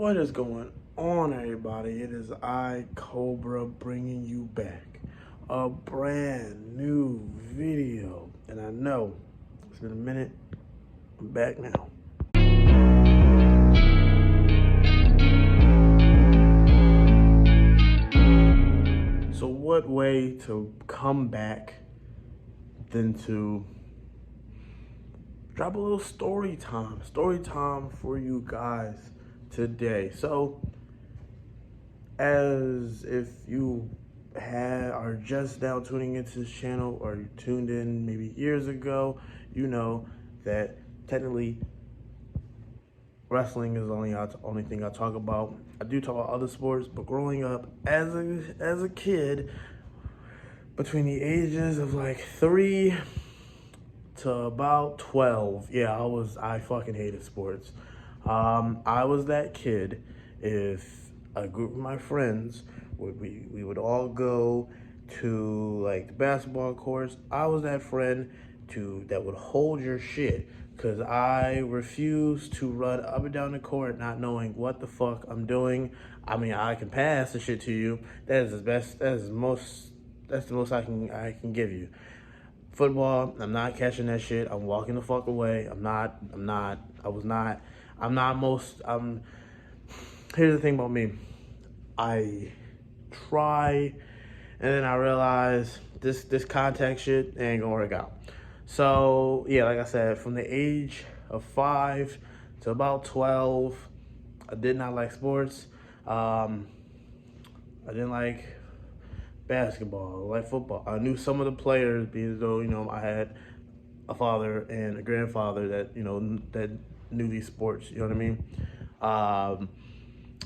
What is going on, everybody? It is I, Cobra, bringing you back a brand new video. And I know it's been a minute. I'm back now. So, what way to come back than to drop a little story time for you guys today. So, as if you are just now tuning into this channel, or you tuned in maybe years ago, you know that technically wrestling is the only thing I talk about. I do talk about other sports, but growing up as a kid, between the ages of like 3 to about 12, yeah, I fucking hated sports. I was that kid. If a group of my friends we would all go to like the basketball courts, I was that friend that would hold your shit, because I refused to run up and down the court not knowing what the fuck I'm doing. I mean, I can pass the shit to you. That's the most I can give you. Football, I'm not catching that shit. I'm walking the fuck away. Here's the thing about me. I try, and then I realize this contact shit ain't gonna work out. So yeah, like I said, from the age of 5 to about 12, I did not like sports. I didn't like basketball, I like football. I knew some of the players because, though, I had a father and a grandfather that that knew these sports. You know what I mean?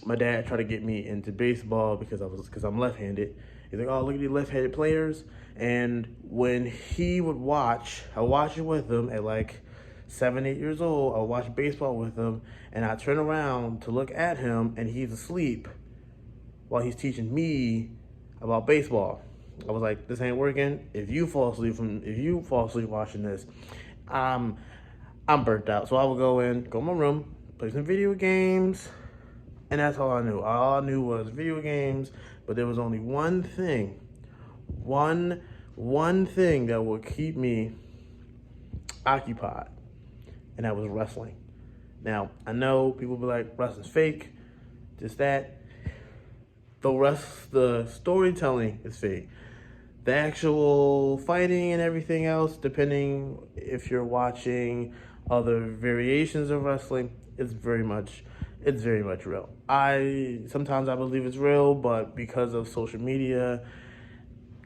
My dad tried to get me into baseball because I'm left-handed. He's like, "Oh, look at these left-handed players." And when he would I watch it with him at like 7, 8 years old. I watch baseball with him, and I turn around to look at him, and he's asleep while he's teaching me about baseball. I was like, "This ain't working. If you fall asleep watching this, I'm burnt out." So I would go in my room, play some video games, and that's all I knew. All I knew was video games. But there was only one thing that would keep me occupied, and that was wrestling. Now, I know people be like, wrestling's fake, just that. The storytelling is fake. The actual fighting and everything else, depending if you're watching other variations of wrestling, it's very much real. Sometimes I believe it's real, but because of social media,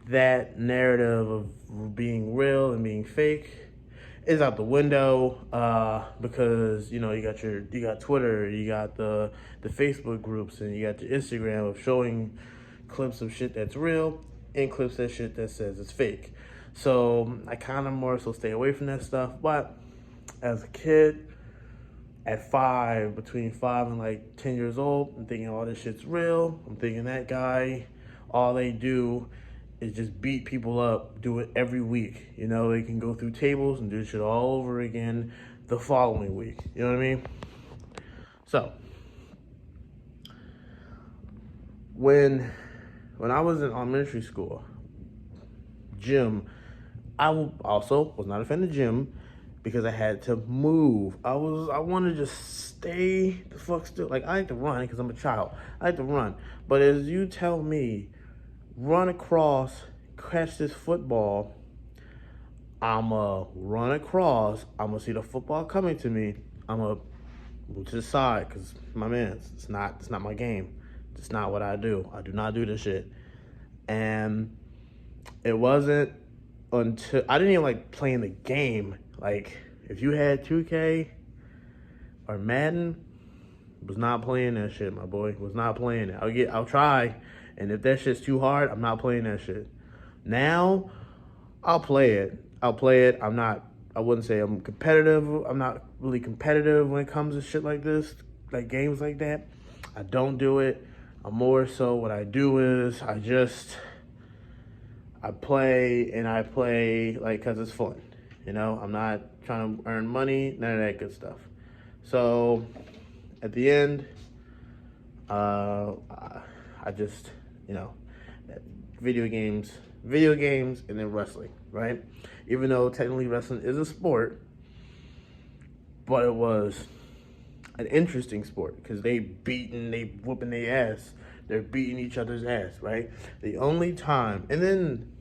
that narrative of being real and being fake is out the window, because you got Twitter, you got the Facebook groups, and you got the Instagram of showing clips of shit that's real and clips of shit that says it's fake. So I kind of more so stay away from that stuff. But as a kid, at between 5 and like 10 years old, I'm thinking all this shit's real. I'm thinking that guy, all they do is just beat people up, do it every week. They can go through tables and do shit all over again the following week. You know what I mean? So, when I was in elementary school, gym, I also was not a fan of gym because I had to move. I wanted to just stay the fuck still. Like, I like to run because I'm a child. I like to run. But as you tell me, run across, catch this football, I'ma run across, I'ma see the football coming to me, I'ma move to the side, because my man, it's not my game. It's not what I do. I do not do this shit. And it wasn't until I didn't even like playing the game. Like, if you had 2K or Madden, was not playing that shit, my boy. Was not playing it. I'll try, and if that shit's too hard, I'm not playing that shit. Now, I'll play it. I wouldn't say I'm competitive. I'm not really competitive when it comes to shit like this, like games like that. I don't do it. I'm more so, what I do is I play like because it's fun. I'm not trying to earn money, none of that good stuff. So at the end, I just, you know, video games, and then wrestling, right? Even though technically wrestling is a sport, but it was an interesting sport because they whooping their ass. They're beating each other's ass, right? The only time, and then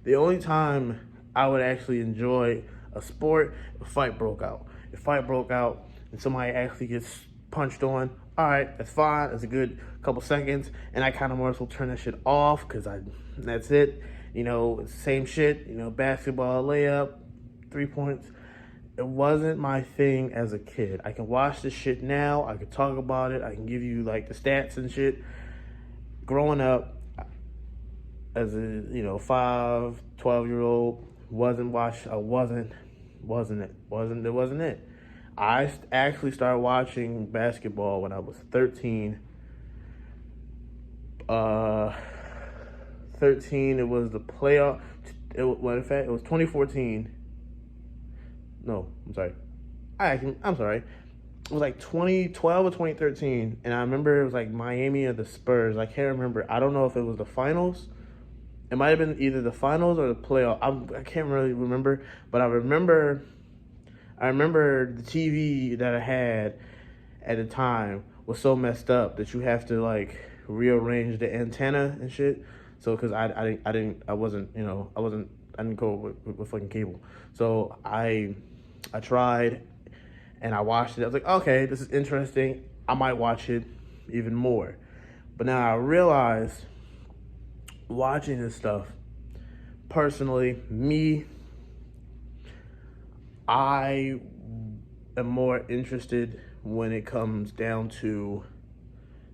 the only time I would actually enjoy a sport, a fight broke out. If fight broke out and somebody actually gets punched on, all right, that's fine. That's a good couple seconds, and I kind of more so turn that shit off because that's it. You know, it's the same shit. You know, basketball layup, 3 points. It wasn't my thing as a kid. I can watch this shit now. I can talk about it. I can give you like the stats and shit. Growing up as a 5, 12-year-old, wasn't it. I actually started watching basketball when I was 13. 13. It was the playoff. In fact, it was 2014. No, I'm sorry. I'm sorry. It was like 2012 or 2013, and I remember it was like Miami or the Spurs. I can't remember. I don't know if it was the finals. It might have been either the finals or the playoff. I can't really remember, but I remember the TV that I had at the time was so messed up that you have to like rearrange the antenna and shit. So because I didn't go with fucking cable. So I tried and I watched it. I was like, okay, this is interesting. I might watch it even more. But now I realize watching this stuff, personally, I am more interested when it comes down to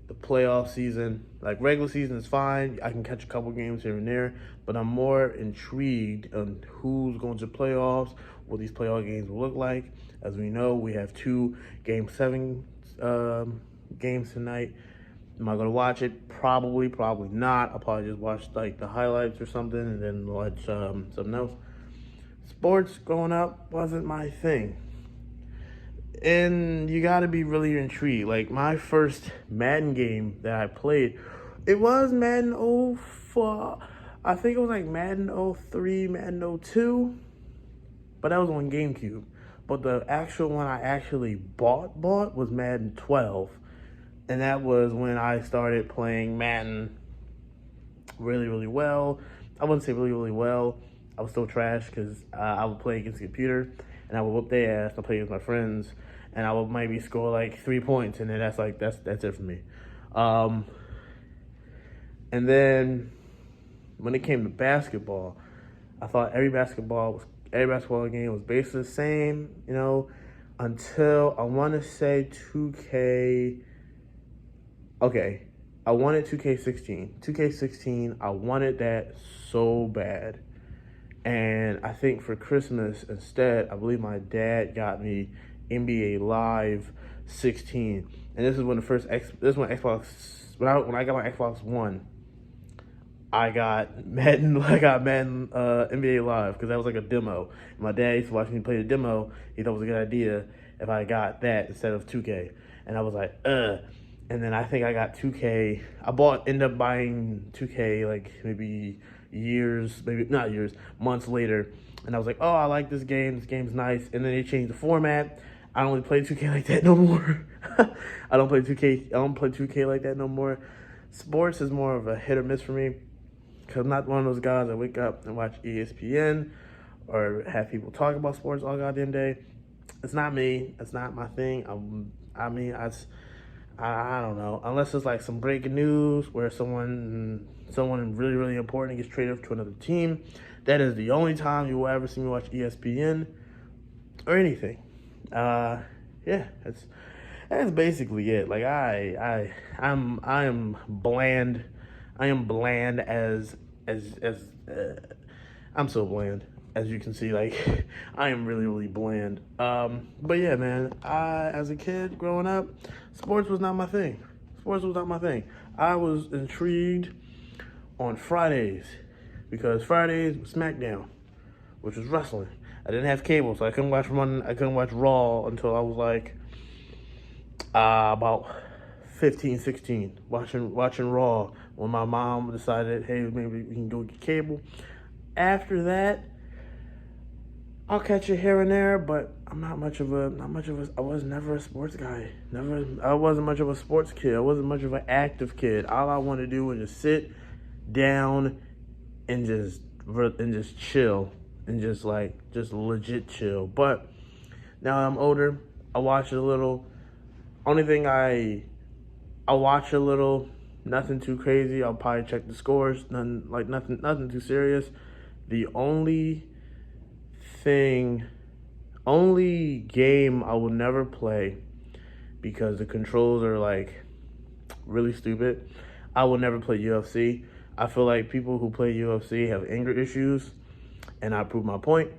the playoff season. Like regular season is fine. I can catch a couple games here and there, but I'm more intrigued on who's going to playoffs, what these playoff games will look like. As we know, we have 2 Game 7 games tonight. Am I going to watch it? Probably not. I'll probably just watch like the highlights or something and then watch something else. Sports growing up wasn't my thing. And you got to be really intrigued. Like my first Madden game that I played, it was Madden 04. I think it was like Madden 03, Madden 02. But that was on GameCube. But the actual one I actually bought was Madden 12. And that was when I started playing Madden really, really well. I wouldn't say really, really well. I was still trash because I would play against the computer and I would whoop their ass. I play with my friends and I would maybe score like 3 points and then that's it for me. And then when it came to basketball, I thought every basketball game was basically the same, until I want to say 2K. Okay, I wanted 2K16. 2K16, I wanted that so bad. And I think for Christmas instead, I believe my dad got me NBA Live 16. And this is when when I got my Xbox One, I got Madden NBA Live because that was like a demo. My dad used to watch me play the demo. He thought it was a good idea if I got that instead of 2K. And I was like, And then I think I got 2K. Ended up buying 2K like months later. And I was like, oh, I like this game. This game's nice. And then they changed the format. I don't really play 2K like that no more. I don't play 2K like that no more. Sports is more of a hit or miss for me. Because I'm not one of those guys that wake up and watch ESPN or have people talk about sports all goddamn day. It's not me. It's not my thing. I don't know. Unless it's like some breaking news where someone really, really important gets traded to another team. That is the only time you will ever see me watch ESPN or anything. That's basically it. Like I am bland. I am bland as I'm so bland, as you can see. Like I am really, really bland. But yeah, man. As a kid growing up, sports was not my thing. I was intrigued on Fridays because Fridays was SmackDown, which was wrestling. I didn't have cable, so I couldn't watch Raw until I was like about 15, 16, watching Raw when my mom decided, hey, maybe we can go get cable. After that, I'll catch it here and there, but I'm I was never a sports guy. I wasn't much of a sports kid. I wasn't much of an active kid. All I wanted to do was just sit down and just chill and just legit chill. But now I'm older, I watch a little. Only thing I watch a little, nothing too crazy. I'll probably check the scores, nothing too serious. The only game I will never play because the controls are like really stupid. I will never play UFC. I feel like people who play UFC have anger issues, and I prove my point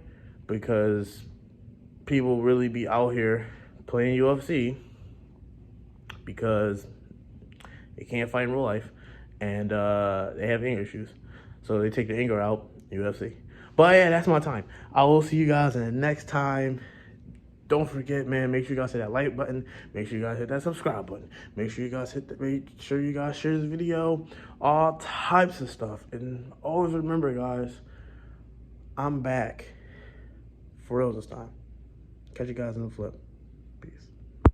because people really be out here playing UFC because they can't fight in real life, and they have anger issues. So they take the anger out, UFC. But yeah, that's my time. I will see you guys in the next time. Don't forget, man, make sure you guys hit that like button. Make sure you guys hit that subscribe button. Make sure you guys share this video. All types of stuff. And always remember, guys, I'm back. For real this time. Catch you guys in the flip.